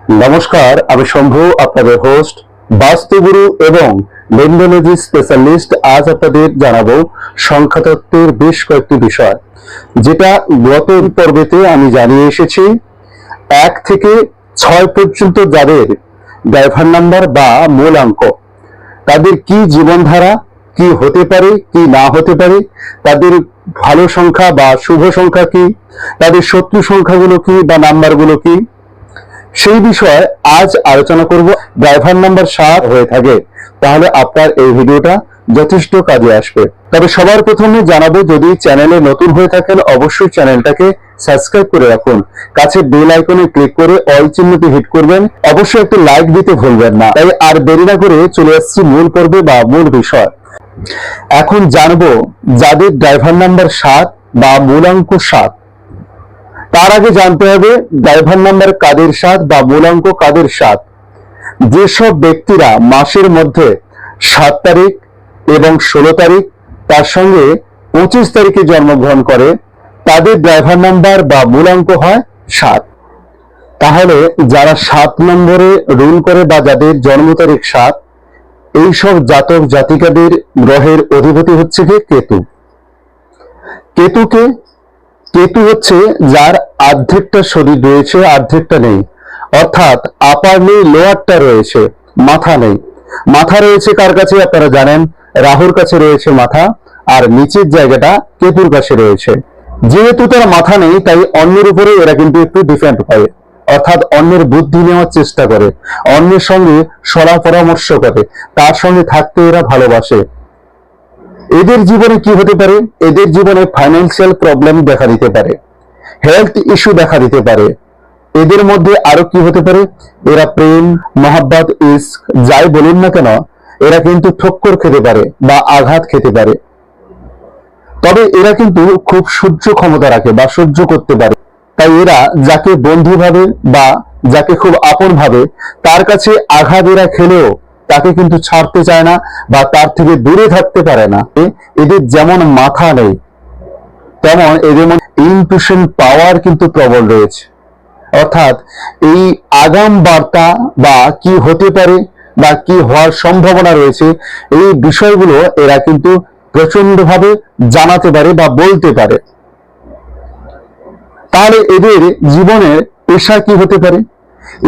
নমস্কার, আমি শম্ভু, আপনাদের হোস্ট, বাস্তুগুরু এবং নিউমোলজি স্পেশালিস্ট। আজ আপনাদের জানাবো সংখ্যাতত্ত্বের বেশ কয়েকটি বিষয়, যেটা গত পর্বেতে আমি জানিয়ে এসেছি। 1 থেকে 6 পর্যন্ত যাদের ড্রাইভার নাম্বার বা মূলাঙ্ক, তাদের কি জীবনধারা, কি হতে পারে, কি না হতে পারে, তাদের ভালো সংখ্যা বা শুভ সংখ্যা কি, তাদের শত্রু সংখ্যাগুলো কি বা নাম্বারগুলো কি, সেই বিষয়ে আজ আলোচনা করব। ড্রাইভার নাম্বার 7 হয়ে থাকে তাহলে আপনার এই ভিডিওটা যথেষ্ট কাজে আসবে। তবে সবার প্রথমে জানাবো, যদি চ্যানেলে নতুন হয়ে থাকেন অবশ্যই চ্যানেলটাকে সাবস্ক্রাইব করে রাখুন, কাছে বেল আইকনে ক্লিক করে অল চিহ্নটি হিট করবেন, অবশ্যই একটু লাইক দিতে ভুলবেন না। তাই আর দেরি না করে চলে আসছি মূল পর্বে বা মূল বিষয়। এখন জানবো যাদের ড্রাইভার নাম্বার 7 বা মূলাঙ্ক 7। তার আগে জানতে হবে ড্রাইভার নাম্বার কাদের 7 বা মূলাঙ্ক কাদের 7। যেসব ব্যক্তিরা মাসের মধ্যে 7 তারিখ এবং 16 তারিখ, তার সঙ্গে 25 তারিখে জন্মগ্রহণ করে, তাদের ড্রাইভার নাম্বার বা মূলাঙ্ক হয় 7। তাহলে যারা 7 নম্বরে রুল করে বা যাদের জন্ম তারিখ 7, এইসব জাতক জাতিকাদের গ্রহের অধিপতি হচ্ছে কি? কেতু। কেতু হচ্ছে যার অর্ধেকটা শরীর রয়েছে, অর্ধেকটা নেই, অর্থাৎ আপার নেই, লোয়ারটা রয়েছে, মাথা নেই। মাথা রয়েছে কার কাছে আপনারা জানেন? রাহুর কাছে রয়েছে মাথা, আর নিচের জায়গাটা কেতুর কাছে রয়েছে। যেহেতু তার মাথা নেই, তাই অন্যের উপরে এরা কিন্তু একটু ডিপেন্ড করে, অর্থাৎ অন্যের বুদ্ধি নেওয়ার চেষ্টা করে, অন্যের সঙ্গে সলা পরামর্শ করে, তার সঙ্গে থাকতে এরা ভালোবাসে। এদের জীবনে কি হতে পারে? এদের জীবনে ফাইন্যান্সিয়াল প্রবলেম দেখা দিতে পারে, হেলথ ইস্যু দেখা দিতে পারে। এদের মধ্যে আরো কি হতে পারে? এরা প্রেম, মহাব্বত, ইশক যাই বলুন না কেন, এরা কিন্তু ঠক্কর খেতে পারে বা আঘাত খেতে পারে। তবে এরা কিন্তু খুব সহ্য ক্ষমতা রাখে বা সহ্য করতে পারে। তাই এরা যাকে বন্ধু ভাবে বা যাকে খুব আপন ভাবে, তার কাছে আঘাত এরা খেলেও তাকে কিন্তু ছাড়তে চায় না বা তার থেকে দূরে থাকতে পারে না। এদের যেমন মাথা নেই, তেমন এদের মধ্যে ইনটুইশন পাওয়ার কিন্তু প্রবল রয়েছে। অর্থাৎ এই আগাম বার্তা বা কি হতে পারে বা কি হওয়ার সম্ভাবনা রয়েছে, এই বিষয়গুলো এরা কিন্তু প্রচন্ডভাবে জানাতে পারে বা বলতে পারে। তাহলে এদের জীবনের পেশা কি হতে পারে?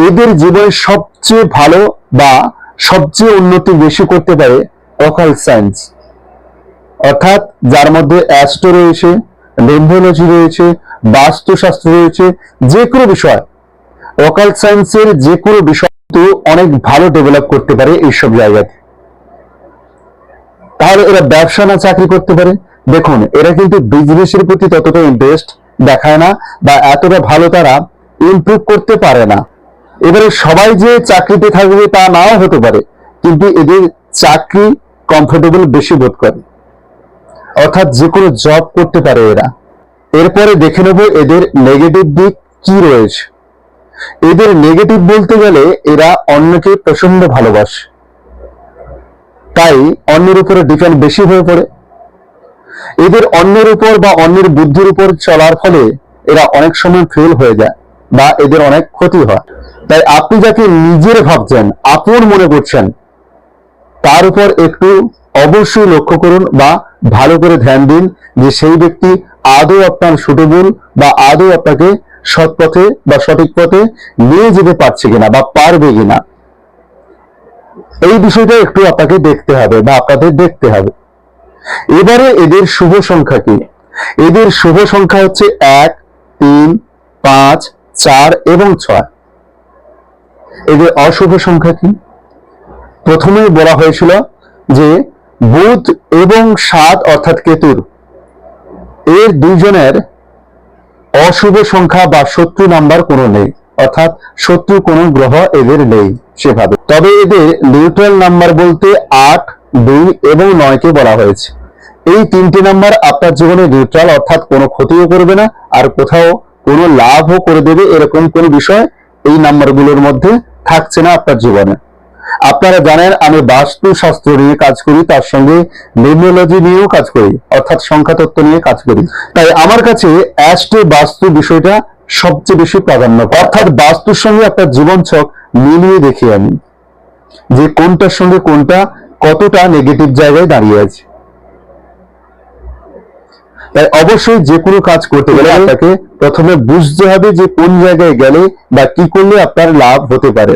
এদের জীবনে সবচেয়ে ভালো বা সবচেয়ে উন্নতি বেশি করতে পারে অকাল্ট সায়েন্স, অর্থাৎ যার মধ্যে অ্যাস্ট্রো রয়েছে, নিউমোলজি রয়েছে, বাস্তুশাস্ত্র রয়েছে। যে কোনো বিষয়, অকাল্ট সায়েন্সের যে কোনো বিষয় কিন্তু অনেক ভালো ডেভেলপ করতে পারে এইসব জায়গাতে। তাহলে এরা ব্যবসা না চাকরি করতে পারে? দেখুন, এরা কিন্তু বিজনেসের প্রতি ততটা ইন্টারেস্ট দেখায় না বা এতটা ভালো তারা ইমপ্রুভ করতে পারে না। এবারে সবাই যে চাকরিতে থাকবে তা নাও হতে পারে, কিন্তু এদের চাকরি কমফোর্টেবল বেশি বোধ করে, অর্থাৎ যে কোনো জব করতে পারে এরা। এরপরে দেখে নেব এদের নেগেটিভ দিক কি রয়েছে। এদের নেগেটিভ বলতে গেলে এরা অন্যকে প্রচন্ড ভালোবাসে, তাই অন্যের উপরে ডিপেন্ড বেশি হয়ে পড়ে। এদের অন্যের উপর বা অন্যের বুদ্ধির উপর চলার ফলে এরা অনেক সময় ফেল হয়ে যায় বা এদের অনেক ক্ষতি হয়। তাই আপনি যাকে নিজের ভাবছেন, আপন মনে করছেন, তার উপর একটু অবশ্যই লক্ষ্য করুন বা ভালো করে ধ্যান দিন যে সেই ব্যক্তি আদৌ আপনার সুটেবল বা আদৌ আপনাকে সৎ পথে বা সঠিক পথে নিয়ে যেতে পারছে কিনা বা পারবে কিনা। এই বিষয়টা একটু আপনাকে দেখতে হবে বা আপনাদের দেখতে হবে। এবারে এদের শুভ সংখ্যা কি? এদের শুভ সংখ্যা হচ্ছে 1, 3, 5, 4 এবং 6। এদের অশুভ সংখ্যা কি? প্রথমেই বলা হয়েছিল যে বুধ এবং 7 অর্থাৎ কেতুর, এর দুইজনের অশুভ সংখ্যা বা শত্রু নাম্বার কোনো নেই, অর্থাৎ শত্রু কোনো গ্রহ এদের নেই সেভাবে। তবে এদের নিউট্রাল নাম্বার বলতে 8, 2 এবং 9 কে বলা হয়েছে। এই 3টি নাম্বার আপনার জীবনে নিউট্রাল, অর্থাৎ কোনো ক্ষতিও করবে না আর কোথাও কোনো লাভও করে দেবে, এরকম কোনো বিষয় এই নাম্বারগুলোর মধ্যে থাকছে না আপনার জীবনে। আপনারা জানেন আমি বাস্তু শাস্ত্র নিয়ে কাজ করি, তার সঙ্গে নিউমোলজি নিয়েও কাজ করি, অর্থাৎ সংখ্যাতত্ত্ব নিয়ে কাজ করি। তাই আমার কাছে অ্যাস্ট্রো বাস্তু বিষয়টা সবচেয়ে বেশি প্রাধান্য পায়। অর্থাৎ বাস্তুর সঙ্গে আপনার জীবন ছক মিলিয়ে দেখি আমি যে কোনটার সঙ্গে কোনটা কতটা নেগেটিভ জায়গায় দাঁড়িয়ে আছে। তাই অবশ্যই যে কোনো কাজ করতে গেলে আপনাকে প্রথমে বুঝতে হবে যে কোন জায়গায় গেলে বা কি করলে আপনার লাভ হতে পারে।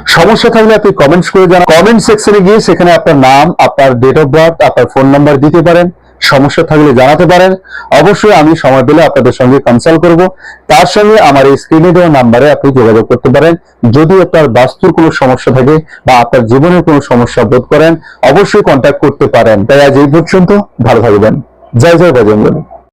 সমস্যা থাকলে আপনি কমেন্টস করে জানান। কমেন্ট সেকশনে গিয়ে সেখানে আপনার নাম, আপনার ডেট অফ বার্থ, আপনার ফোন নাম্বার দিতে পারেন। সমস্যা থাকলে জানাতে পারেন। অবশ্যই আমি সময় পেলে আপনাদের সঙ্গে কনসাল্ট করব। তার সঙ্গে আমার এই স্ক্রিনে দেওয়া নাম্বারে আপনি যোগাযোগ করতে পারেন। যদি আপনার বাস্তুর কোনো সমস্যা থাকে বা আপনার জীবনের কোনো সমস্যা বোধ করেন, অবশ্যই কন্ট্যাক্ট করতে পারেন। তাই আজ এই পর্যন্ত, ভালো থাকবেন। জয় জয় বজরঙ্গবলী।